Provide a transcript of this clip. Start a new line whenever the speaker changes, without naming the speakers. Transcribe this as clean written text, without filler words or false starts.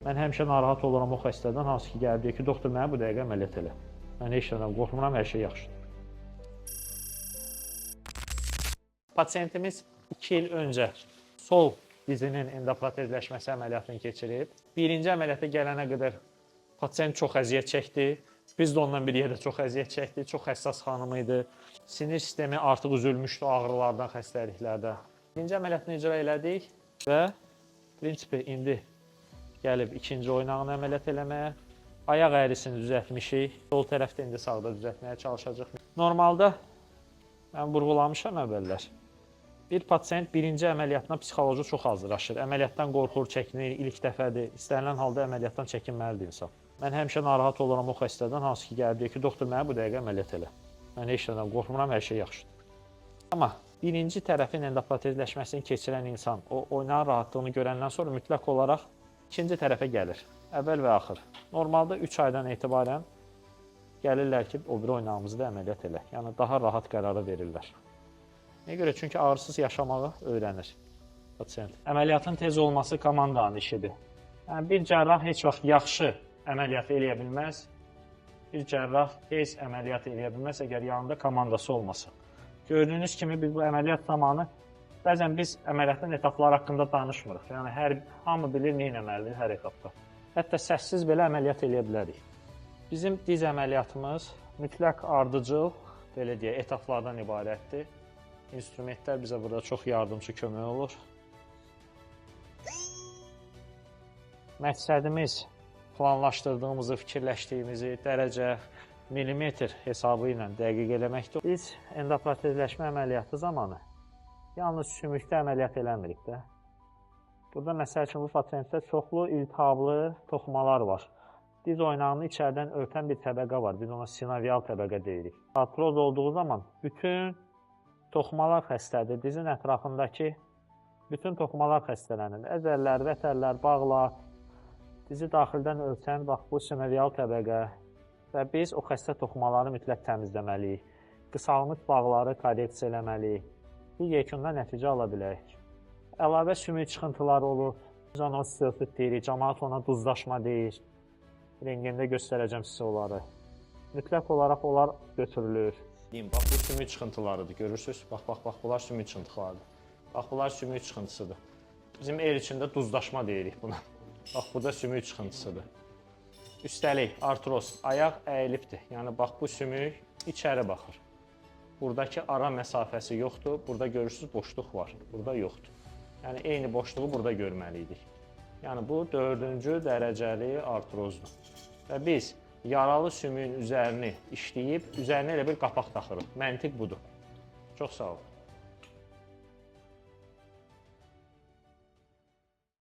Mən həmişə narahat oluram o xəstədən, hansı ki gəlib deyir ki, doktor mənə bu dəqiqə əməliyyat elə. Mən heç nədən qorxmuram, hər şey yaxşıdır. Pasiyentimiz 2 il öncə sol dizinin endoprotezləşməsi əməliyyatını keçirib. Birinci əməliyyata gələnə qədər pasiyent çox əziyyət çəkdi. Biz də ondan bir yerdə çox əziyyət çəkdik. Çox həssas xanım idi. Sinir sistemi artıq üzülmüşdü ağrılardan, xəstəliklərdən. Birinci əməliyyatını icra elədik və prinsipi indi gəlib ikinci oynağını əməliyyat eləməyə. Ayaq əyrisini düzəltmişik. Sol tərəfdə indi sağda düzəltməyə çalışacaq. Normalda mən vurğulamışam əvvəllər. Bir pasiyent birinci əməliyyatına psixoloji çox hazırlaşır. Əməliyyatdan qorxur, çəkinir, ilk dəfədir. İstənilən halda əməliyyatdan çəkinməlidir insan. Mən həmişə narahat oluram o xəstədən, hansı ki gəlib deyir ki, doktor mənə bu dəqiqə əməliyyat elə. Mən heç nədən qorxmuram, hər şey yaxşıdır. Amma birinci tərəfin endoprotezləşməsini keçirən insan o oynağın rahatlığını görəndən sonra mütləq olaraq ikinci tərəfə gəlir. Əvvəl və axır. Normalda 3 aydan etibarən gəlirlər ki, o bir oynağımızı da əməliyyat elə. Yəni daha rahat qərarı verirlər. Nəyə görə? Çünki ağrısız yaşamağı öyrənir pasiyent. Əməliyyatın tez olması komandanın işidir. Yəni, bir cərrah heç vaxt yaxşı əməliyyat eləyə bilməz. Bir cərrah tez əməliyyat eləyə bilməz, əgər yanında komandası olmasa. Gördüyünüz kimi biz bu əməliyyat zamanı bəzən biz əməliyyatın etapları haqqında danışmırıq. Yəni, hamı bilir nə etməlidir hər etapda. Hətta səssiz belə əməliyyat eləyə bilərik. Bizim diz əməliyyatımız mütləq ardıcıl, belə deyək, etaplardan ibarətdir. İnstrumentlər bizə burada çox yardımcı kömək olur. Məqsədimiz planlaşdırdığımızı, fikirləşdiyimizi dərəcə, millimetr hesabı ilə dəqiq eləməkdir. Biz endoprotezləşmə əməliyyatı zamanı yalnız sümükdə əməliyyat eləmirik də. Burada məsəl üçün bu pasiyentdə çoxlu iltihablı toxumalar var. Diz oynağını içərdən örtən bir təbəqə var. Biz ona sinovial təbəqə deyirik. Artroz olduğu zaman bütün toxumalar xəstədir. Dizin ətrafındakı bütün toxumalar xəstələnir. Əzəllər, vətərlər, bağlar, dizi daxildən örtən bax bu sinovial təbəqə və biz o xəstə toxumaları mütləq təmizləməliyik. Qısalmış bağları korreksiya eləməliyik. Bir yekunda nəticə ala bilərik. Əlavə sümük çıxıntıları olur. Biz ona osteosit deyirik. Cəmaət ona duzlaşma deyir. Rengində göstərəcəm sizə onları. Mütləq olaraq onlar götürülür. Bax, bu sümük çıxıntılarıdır, görürsünüz? Bax, bunlar sümük çıxıntılarıdır. Bax, bunlar sümük çıxıntısıdır. Bizim el içində duzlaşma deyirik buna. Bax, bu da sümük çıxıntısıdır. Üstəlik, artroz, ayaq əyilibdir. Yəni, bax, bu sümük içəri baxır. Buradakı ara məsafəsi yoxdur. Burada görürsünüz, boşluq var. Burada yoxdur. Yəni, eyni boşluğu burada görməliydik. Yəni, bu 4-cü dərəcəli artrozdur. Və biz yaralı sümüyün üzərini işləyib, üzərinə elə bir qapaq taxırıq. Məntiq budur. Çox sağ olun.